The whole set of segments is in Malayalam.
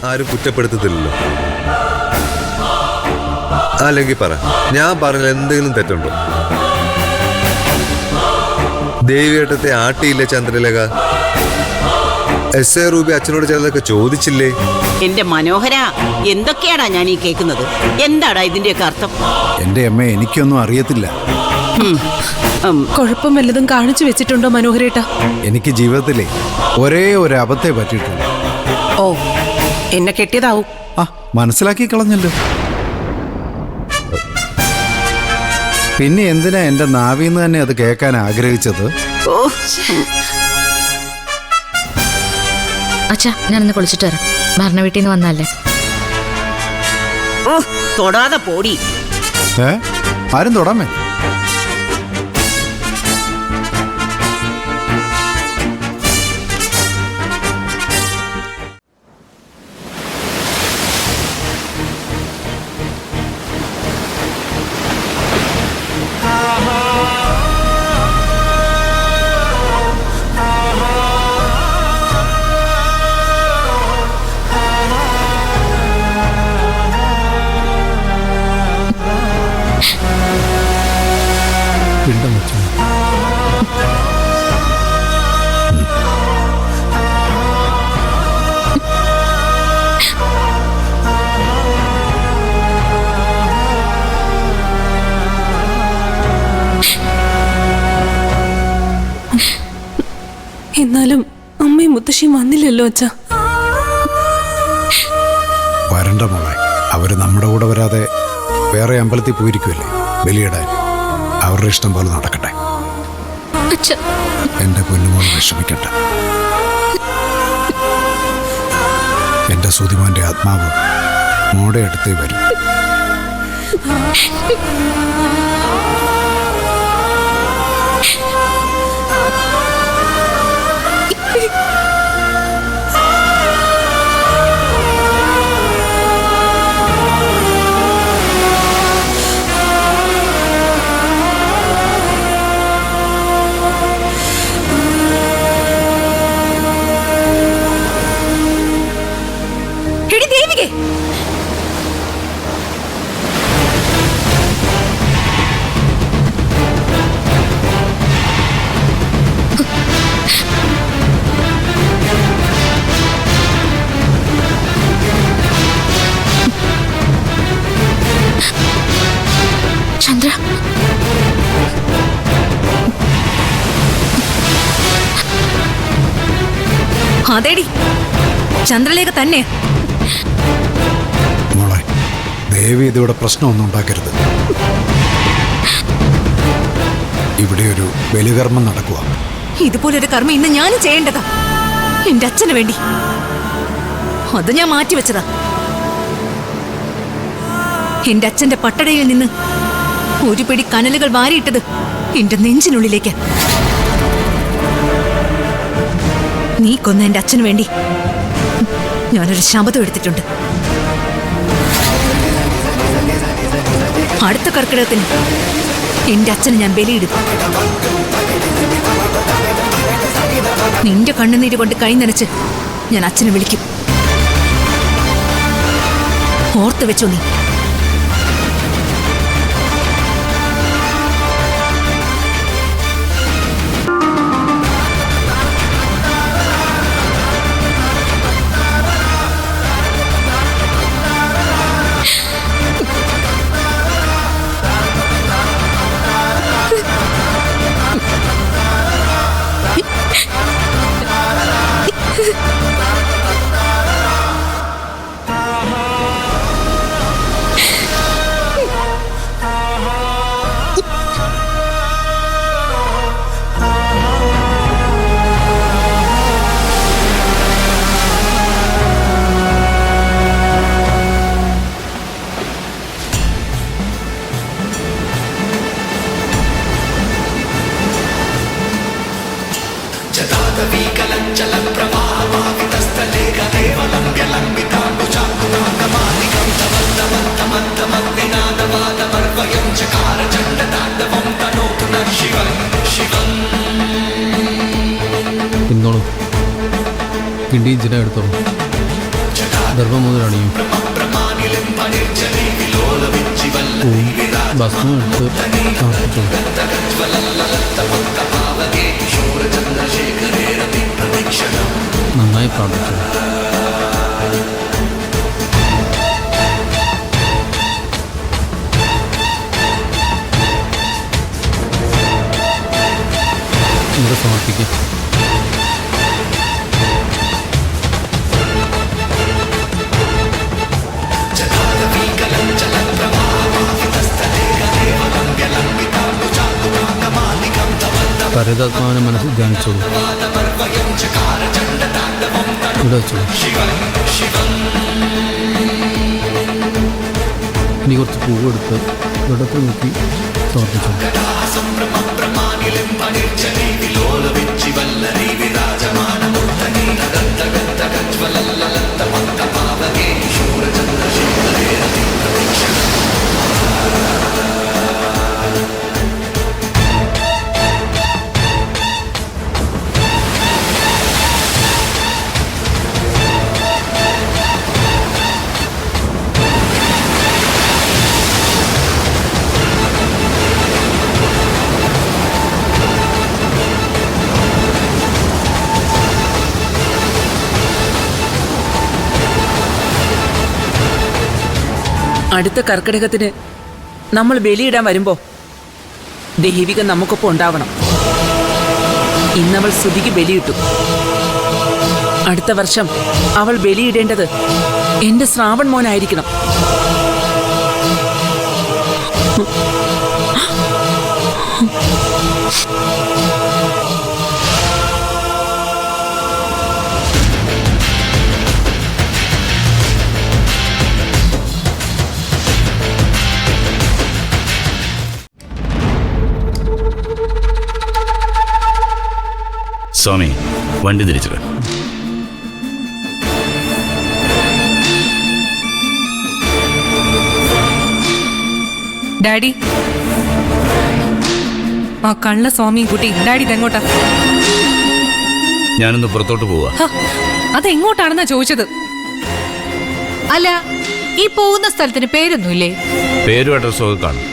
ആരും കുറ്റപ്പെടുത്തത്തില്ലല്ലോ. അല്ലെങ്കിൽ പറ, ഞാൻ പറഞ്ഞ എന്തെങ്കിലും തെറ്റുണ്ടോ? ദേവിയേട്ടത്തെ ആട്ടിയില്ലേ ചന്ദ്രലേഖ? എസ് എ റൂബി അച്ഛനോട് ചിലതൊക്കെ ചോദിച്ചില്ലേ? എന്റെ മനോഹര, എന്തൊക്കെയാടാ ഞാൻ ഈ കേൾക്കുന്നത്? എന്താടാ ഇതിന്റെയൊക്കെ അർത്ഥം? എന്റെ അമ്മ, എനിക്കൊന്നും അറിയത്തില്ല. കുഴപ്പം വല്ലതും കാണിച്ചു വെച്ചിട്ടുണ്ടോ മനോഹരേട്ടാ? എനിക്ക് ജീവിതത്തിലെ ഒരേ ഒരു അബദ്ധേ പറ്റിയിട്ടുള്ളൂ. ഓ, എന്നെ കെട്ടിയതാവും. മനസ്സിലാക്കി കളഞ്ഞല്ലോ. പിന്നെ എന്തിനാ എന്റെ നാവിന്ന് തന്നെ അത് കേൾക്കാൻ ആഗ്രഹിച്ചത്? അച്ഛാ, ഞാനൊന്ന് കുളിച്ചിട്ട് വരാം. ഭരണ വീട്ടിൽ നിന്ന് വന്നല്ലേ. തൊടാതെ പോടി. ആരും തൊടാമേ. പിണ്ടം വെച്ചു. എന്നാലും അമ്മയും മുത്തശ്ശിയും വന്നില്ലല്ലോ അച്ഛാ. വരണ്ട മോളെ, അവര് നമ്മുടെ കൂടെ വരാതെ വേറെ അമ്പലത്തിൽ പോയിരിക്കുമല്ലേ ബലിയിടാൻ. അവരുടെ ഇഷ്ടം പോലെ നടക്കട്ടെ. എന്റെ പൊന്നുമോൾ വിഷമിക്കട്ടെ. എന്റെ സുതിമാന്റെ ആത്മാവ് മോടെ അടുത്തേ വരും. ചന്ദ്ര, അതേടി ചന്ദ്രലേഖ തന്നെ. മോളെ, ദേവി ഇതിവിടെ പ്രശ്നമൊന്നും ഉണ്ടാക്കരുത്. ഇവിടെ ഒരു ബലികർമ്മം നടക്കുക. ഇതുപോലൊരു കർമ്മം ഇന്ന് ഞാനും ചെയ്യേണ്ടതാ, എന്റെ അച്ഛന് വേണ്ടി. അത് ഞാൻ മാറ്റിവെച്ചതാ. എന്റെ അച്ഛന്റെ പട്ടടയിൽ നിന്ന് ഒരു പിടി കനലുകൾ വാരിയിട്ടത് എന്റെ നെഞ്ചിനുള്ളിലേക്ക്. നീ കൊന്ന എന്റെ അച്ഛന് വേണ്ടി ഞാനൊരു ശപഥം എടുത്തിട്ടുണ്ട്. അടുത്ത കർക്കിടകത്തിന് എന്റെ അച്ഛന് ഞാൻ ബലിയിടും. നിന്റെ കണ്ണുനീര് കൊണ്ട് കൈ നനച്ച് ഞാൻ അച്ഛനെ വിളിക്കും. ഓർത്തു വെച്ചോ നീ. ഇന്നോളൂ കിണ്ടി ഇഞ്ചിനെ എടുത്തോളൂ. ഗർഭമുതലണിയും ഭസ്മം എടുത്ത് പ്രാർത്ഥിച്ചു. നന്നായി പ്രാർത്ഥിച്ചു. ഇവിടെ സമർപ്പിക്കുക. പരിതാത്മാവിനെ മനസ്സിൽ ധ്യാനിച്ചോളൂ. ഇവിടെ വെച്ചോളൂ. ഇനി കുറച്ച് പൂവെടുത്ത് ഇവിടത്തെ നോക്കി സമർപ്പിച്ചോളൂ. അടുത്ത കർക്കിടകത്തിന് നമ്മൾ ബലിയിടാൻ വരുമ്പോ ദൈവിക നമുക്കൊപ്പം ഉണ്ടാവണം. ഇന്നവൾ സ്തുതിക്ക് ബലിയിട്ടു. അടുത്ത വർഷം അവൾ ബലിയിടേണ്ടത് എന്റെ ശ്രാവൺ മോനായിരിക്കണം. സ്വാമി, വണ്ടി തിരിച്ചിട്ട്. ഡാഡി, ആ കള്ള സ്വാമിയും കുട്ടി ഡാഡി ഇതെങ്ങോട്ടാ? ഞാനൊന്ന് പുറത്തോട്ട് പോവാ. അതെങ്ങോട്ടാണെന്നാ ചോദിച്ചത്. അല്ല, ഈ പോകുന്ന സ്ഥലത്തിന് പേരൊന്നുമില്ലേ? പേരും അഡ്രസ്സും ഒക്കെ കാണും,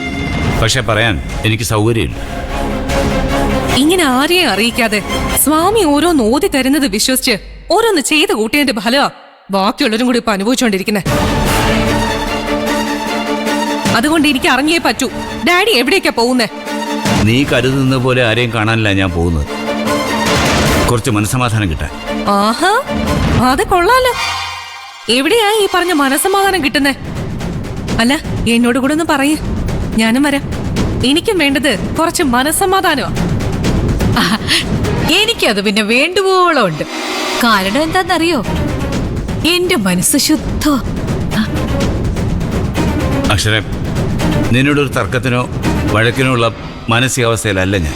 പക്ഷെ പറയാൻ എനിക്ക് സൗകര്യമില്ല. ഇങ്ങനെ ആരെയും അറിയിക്കാതെ സ്വാമി ഓരോന്ന് ഓതി തരുന്നത് വിശ്വസിച്ച് ഓരോന്ന് ചെയ്ത് കൂട്ടിയതിന്റെ ഫലമാ ബാക്കിയുള്ളവരും കൂടി ഇപ്പൊ അനുഭവിച്ചുകൊണ്ടിരിക്കുന്നത്. അതുകൊണ്ട് എനിക്ക് അറിഞ്ഞേ പറ്റൂ. ഡാഡി എവിടേക്കാ പോകുന്നേ? നീ കരുതുന്ന പോലെ ആരെയും കാണാനില്ല ഞാൻ പോകുന്നത്. കുറച്ച് മനസ്സമാധാനം കിട്ടാൻ. ആഹാ, അത് കൊള്ളാലോ. എവിടെയാ ഈ പറഞ്ഞ മനസ്സമാധാനം കിട്ടുന്നേ? അല്ല, എന്നോട് കൂടെ ഒന്ന് പറയേ, ഞാനും വരാം. എനിക്കും വേണ്ടത് കുറച്ച് മനസ്സമാധാനമാ. എനിക്കത് പിന്നെ വേണ്ടുവോളം ഉണ്ട്. കാരണം എന്താന്നറിയോ? എന്റെ മനസ്സ് ശുദ്ധ. അക്ഷര, നിന്നോടൊരു തർക്കത്തിനോ വഴക്കിനോ ഉള്ള മാനസികാവസ്ഥയിലല്ല ഞാൻ.